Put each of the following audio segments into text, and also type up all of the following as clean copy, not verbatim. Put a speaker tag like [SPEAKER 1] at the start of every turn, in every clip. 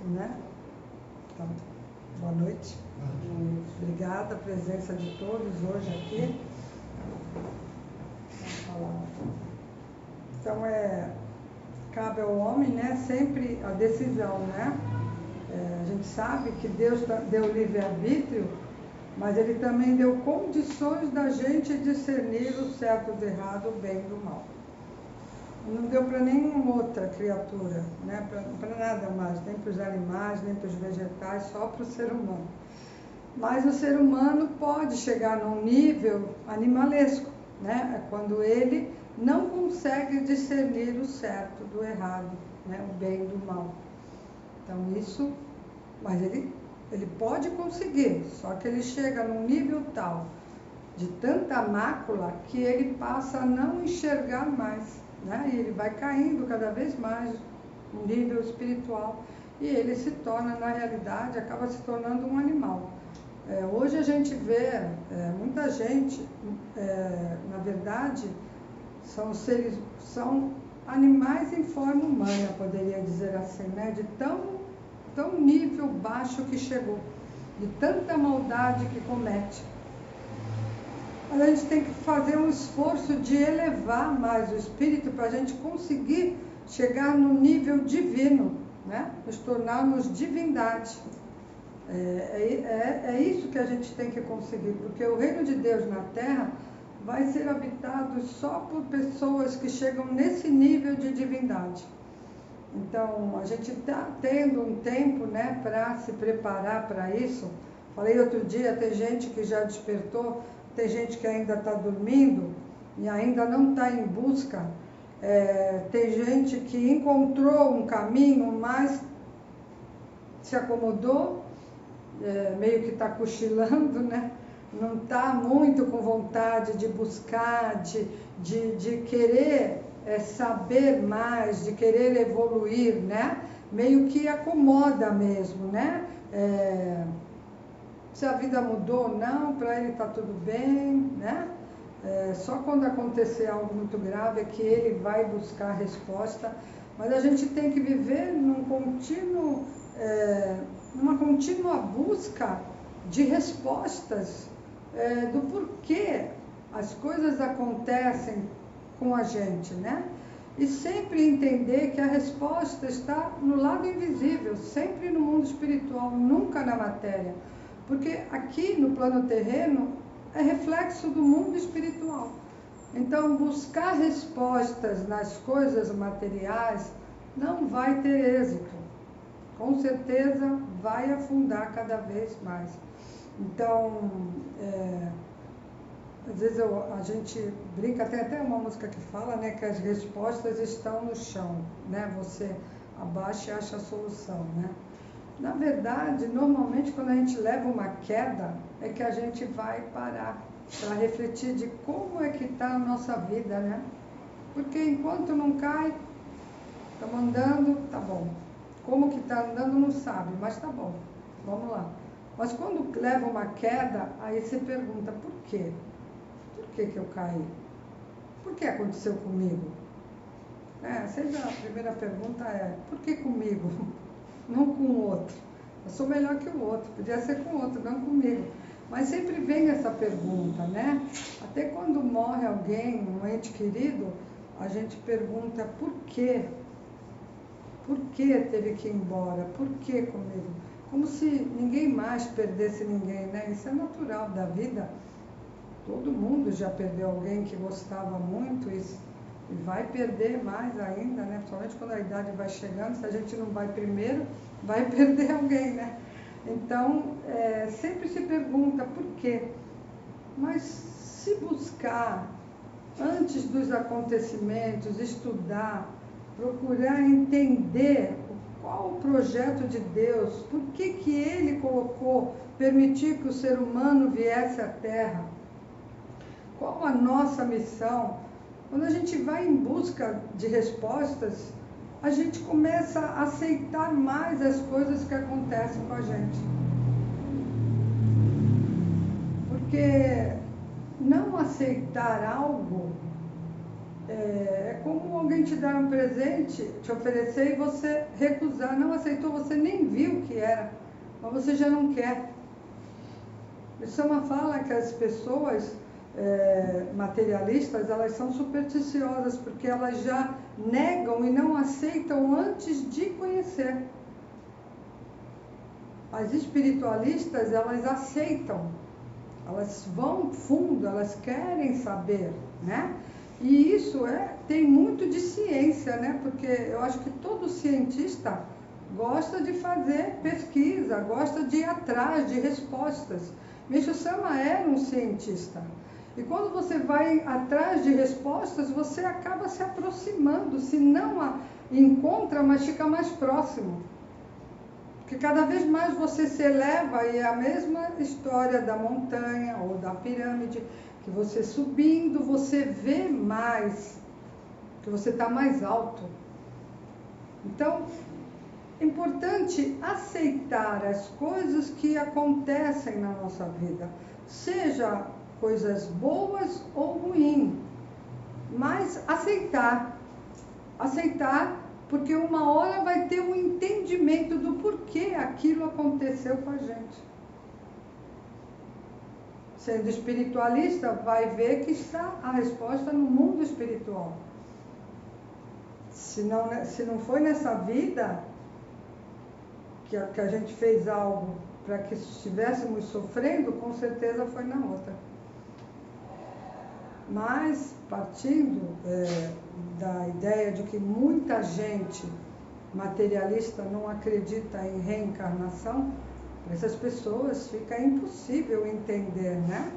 [SPEAKER 1] né? Então, boa noite. Obrigada a presença de todos hoje aqui. Então, cabe ao homem, né, sempre a decisão, né? A gente sabe que Deus deu livre-arbítrio, mas Ele também deu condições da gente discernir o certo do errado, o bem do mal. Não deu para nenhuma outra criatura, né? Para nada mais, nem para os animais, nem para os vegetais, só para o ser humano. Mas o ser humano pode chegar num nível animalesco, né? É quando ele não consegue discernir o certo do errado, né? O bem do mal. Então isso, mas ele pode conseguir, só que ele chega num nível tal de tanta mácula que ele passa a não enxergar mais, né? E ele vai caindo cada vez mais no nível espiritual e ele se torna, na realidade, acaba se tornando um animal. Hoje a gente vê muita gente, na verdade, são animais em forma humana, poderia dizer assim, né? De tão nível baixo que chegou, de tanta maldade que comete. Mas a gente tem que fazer um esforço de elevar mais o espírito para a gente conseguir chegar no nível divino, né? Nos tornarmos divindade. É isso que a gente tem que conseguir, porque o reino de Deus na Terra vai ser habitado só por pessoas que chegam nesse nível de divindade. Então, a gente está tendo um tempo, né, para se preparar para isso. Falei outro dia, tem gente que já despertou, tem gente que ainda está dormindo e ainda não está em busca. Tem gente que encontrou um caminho, mas se acomodou, meio que está cochilando, né? Não está muito com vontade de buscar, de querer saber mais, de querer evoluir, né? Meio que acomoda mesmo, né? Se a vida mudou ou não, para ele está tudo bem, né? Só quando acontecer algo muito grave é que ele vai buscar a resposta. Mas a gente tem que viver numa contínua busca de respostas do porquê as coisas acontecem com a gente, né? E sempre entender que a resposta está no lado invisível, sempre no mundo espiritual, nunca na matéria. Porque aqui no plano terreno é reflexo do mundo espiritual. Então, buscar respostas nas coisas materiais não vai ter êxito. Com certeza vai afundar cada vez mais. Então, às vezes a gente brinca, tem até uma música que fala, né, que as respostas estão no chão, né? Você abaixa e acha a solução, né? Na verdade, normalmente quando a gente leva uma queda, é que a gente vai parar para refletir de como é que está a nossa vida, né? Porque enquanto não cai, estamos andando, tá bom. Como que está andando não sabe, mas tá bom, vamos lá. Mas quando leva uma queda, aí você pergunta, por quê? Por que eu caí? Por que aconteceu comigo? Sempre a primeira pergunta é, por que comigo? Não com o outro. Eu sou melhor que o outro, podia ser com o outro, não comigo. Mas sempre vem essa pergunta, né? Até quando morre alguém, um ente querido, a gente pergunta por quê? Por que teve que ir embora? Por que comigo? Como se ninguém mais perdesse ninguém, né? Isso é natural da vida. Todo mundo já perdeu alguém que gostava muito e vai perder mais ainda, né? Principalmente quando a idade vai chegando, se a gente não vai primeiro, vai perder alguém, né? Então, sempre se pergunta por quê. Mas se buscar, antes dos acontecimentos, estudar, procurar entender qual o projeto de Deus, por que Ele permitiu que o ser humano viesse à Terra, qual a nossa missão. Quando a gente vai em busca de respostas, a gente começa a aceitar mais as coisas que acontecem com a gente. Porque não aceitar algo É como alguém te dar um presente, te oferecer e você recusar, não aceitou, você nem viu o que era, mas você já não quer. O Sama fala que as pessoas materialistas, elas são supersticiosas, porque elas já negam e não aceitam antes de conhecer. As espiritualistas, elas aceitam, elas vão fundo, elas querem saber, né? E isso tem muito de ciência, né? Porque eu acho que todo cientista gosta de fazer pesquisa, gosta de ir atrás de respostas. Meixo Sama era um cientista. E quando você vai atrás de respostas, você acaba se aproximando, se não a encontra, mas fica mais próximo. Porque cada vez mais você se eleva, e é a mesma história da montanha ou da pirâmide, que você subindo, você vê mais, que você está mais alto. Então, é importante aceitar as coisas que acontecem na nossa vida, seja coisas boas ou ruins, mas aceitar, porque uma hora vai ter um entendimento do porquê aquilo aconteceu com a gente. Sendo espiritualista, vai ver que está a resposta no mundo espiritual. Se não foi nessa vida que a gente fez algo para que estivéssemos sofrendo, com certeza foi na outra. Mas, partindo da ideia de que muita gente materialista não acredita em reencarnação, para essas pessoas fica impossível entender, né?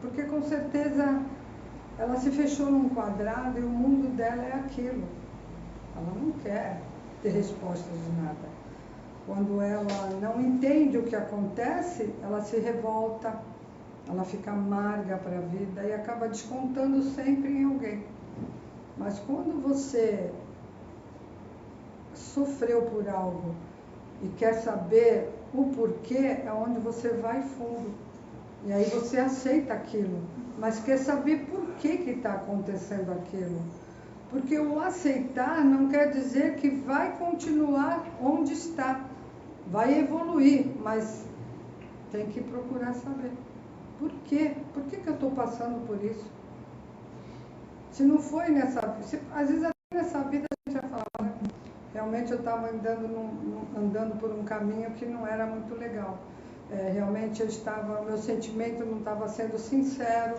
[SPEAKER 1] Porque com certeza ela se fechou num quadrado e o mundo dela é aquilo. Ela não quer ter respostas de nada. Quando ela não entende o que acontece, ela se revolta, ela fica amarga para a vida e acaba descontando sempre em alguém. Mas quando você sofreu por algo e quer saber o porquê, é onde você vai fundo. E aí você aceita aquilo, mas quer saber por que está acontecendo aquilo. Porque o aceitar não quer dizer que vai continuar onde está. Vai evoluir, mas tem que procurar saber. Por quê? Por que eu estou passando por isso? Se não foi nessa vida, às vezes até nessa vida a gente vai falar, realmente eu estava andando por um caminho que não era muito legal. Realmente o meu sentimento não estava sendo sincero,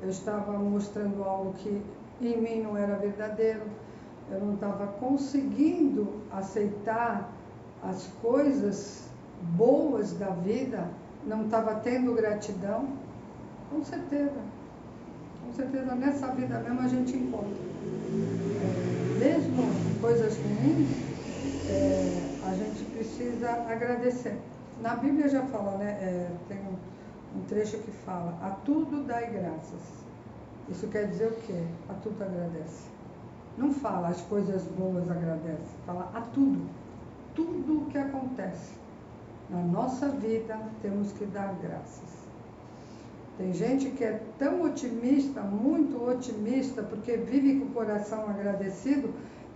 [SPEAKER 1] eu estava mostrando algo que em mim não era verdadeiro, eu não estava conseguindo aceitar as coisas boas da vida, não estava tendo gratidão. Com certeza nessa vida mesmo a gente encontra. Mesmo coisas ruins, a gente precisa agradecer. Na Bíblia já fala, né? Tem um trecho que fala: a tudo dai graças. Isso quer dizer o quê? A tudo agradece. Não fala as coisas boas agradece, fala a tudo. Tudo o que acontece na nossa vida temos que dar graças. Tem gente que é tão otimista, muito otimista, porque vive com o coração agradecido,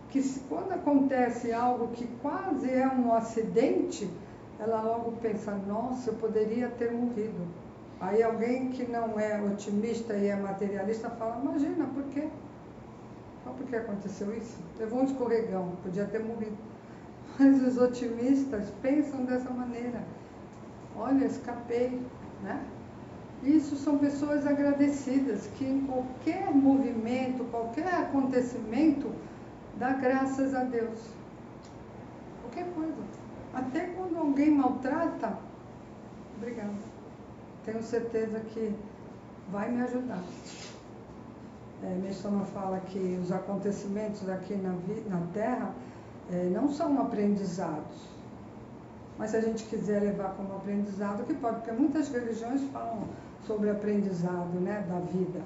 [SPEAKER 1] que quando acontece algo que quase é um acidente, ela logo pensa, nossa, eu poderia ter morrido. Aí alguém que não é otimista e é materialista fala, imagina, por quê? Só porque aconteceu isso? Levou um escorregão, podia ter morrido. Mas os otimistas pensam dessa maneira. Olha, escapei, né? Isso são pessoas agradecidas, que em qualquer movimento, qualquer acontecimento, dá graças a Deus. Qualquer coisa. Até quando alguém maltrata, obrigada. Tenho certeza que vai me ajudar. Meshama fala que os acontecimentos aqui na Terra não são aprendizados. Mas se a gente quiser levar como aprendizado, que pode, porque muitas religiões falam sobre aprendizado, né, da vida.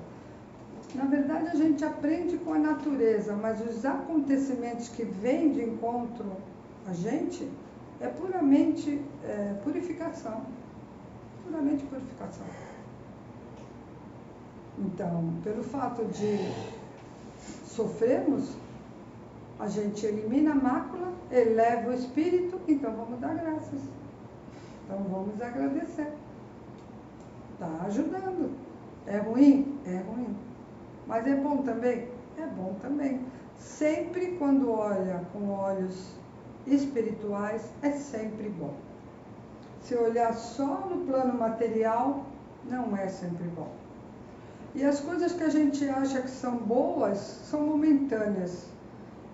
[SPEAKER 1] Na verdade, a gente aprende com a natureza, mas os acontecimentos que vêm de encontro a gente é puramente purificação. Puramente purificação. Então, pelo fato de sofrermos, a gente elimina a mácula, eleva o espírito, então vamos dar graças. Então vamos agradecer. Está ajudando. É ruim? É ruim. Mas é bom também? É bom também. Sempre quando olha com olhos espirituais, é sempre bom. Se olhar só no plano material, não é sempre bom. E as coisas que a gente acha que são boas, são momentâneas.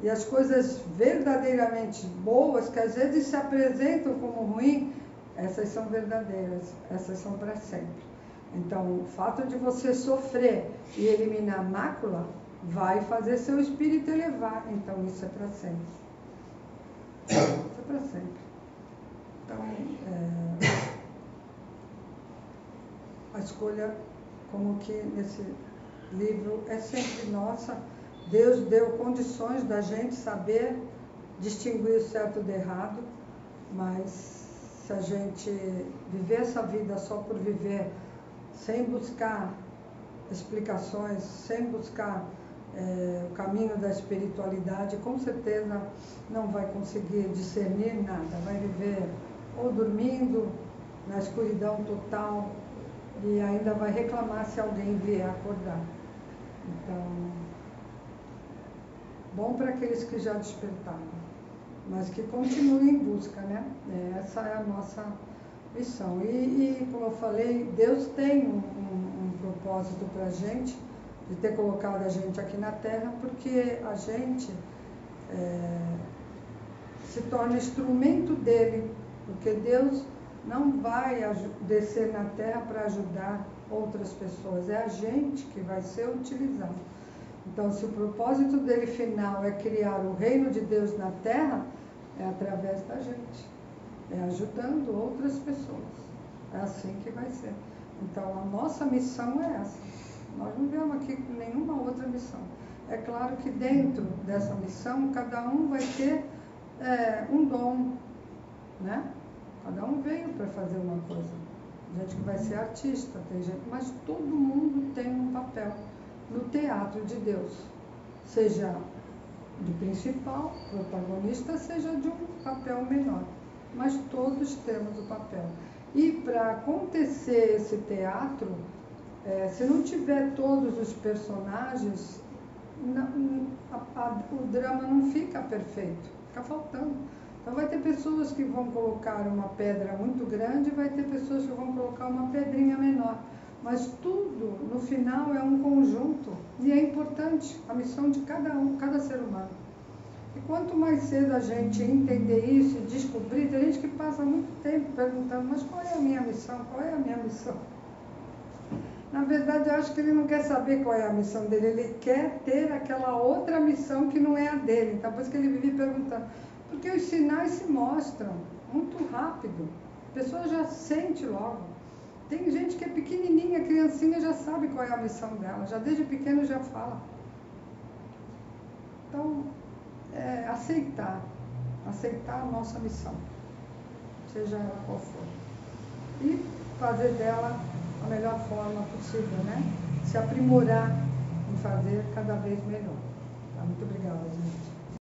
[SPEAKER 1] E as coisas verdadeiramente boas, que às vezes se apresentam como ruim, essas são verdadeiras, essas são para sempre. Então, o fato de você sofrer e eliminar a mácula, vai fazer seu espírito elevar. Então, isso é para sempre. Isso é para sempre. Então, a escolha, como que nesse livro, é sempre nossa. Deus deu condições da gente saber distinguir o certo do errado, mas se a gente viver essa vida só por viver, sem buscar explicações, sem buscar o caminho da espiritualidade, com certeza não vai conseguir discernir nada, vai viver ou dormindo na escuridão total e ainda vai reclamar se alguém vier acordar. Então, bom para aqueles que já despertaram, mas que continuem em busca, né? Essa é a nossa missão. E como eu falei, Deus tem um propósito para a gente, de ter colocado a gente aqui na Terra, porque a gente se torna instrumento dele, porque Deus não vai descer na Terra para ajudar outras pessoas, é a gente que vai ser utilizado. Então, se o propósito dele final é criar o reino de Deus na Terra, é através da gente, é ajudando outras pessoas. É assim que vai ser. Então, a nossa missão é essa. Nós não viemos aqui com nenhuma outra missão. É claro que dentro dessa missão, cada um vai ter um dom, né? Cada um veio para fazer uma coisa. Tem gente que vai ser artista, tem gente, mas todo mundo tem um papel no teatro de Deus, seja de principal, protagonista, seja de um papel menor, mas todos temos o papel. E para acontecer esse teatro, se não tiver todos os personagens, o drama não fica perfeito, fica faltando. Então vai ter pessoas que vão colocar uma pedra muito grande, vai ter pessoas que vão colocar uma pedrinha menor. Mas tudo, no final, é um conjunto e é importante a missão de cada um, cada ser humano. E quanto mais cedo a gente entender isso e descobrir, tem gente que passa muito tempo perguntando, mas qual é a minha missão? Qual é a minha missão? Na verdade, eu acho que ele não quer saber qual é a missão dele, ele quer ter aquela outra missão que não é a dele. Então, por isso que ele vive perguntando. Porque os sinais se mostram muito rápido, a pessoa já sente logo. Tem gente que é pequenininha, criancinha, já sabe qual é a missão dela, já desde pequeno já fala. Então, aceitar a nossa missão, seja ela qual for. E fazer dela a melhor forma possível, né? Se aprimorar em fazer cada vez melhor. Tá? Muito obrigada, gente.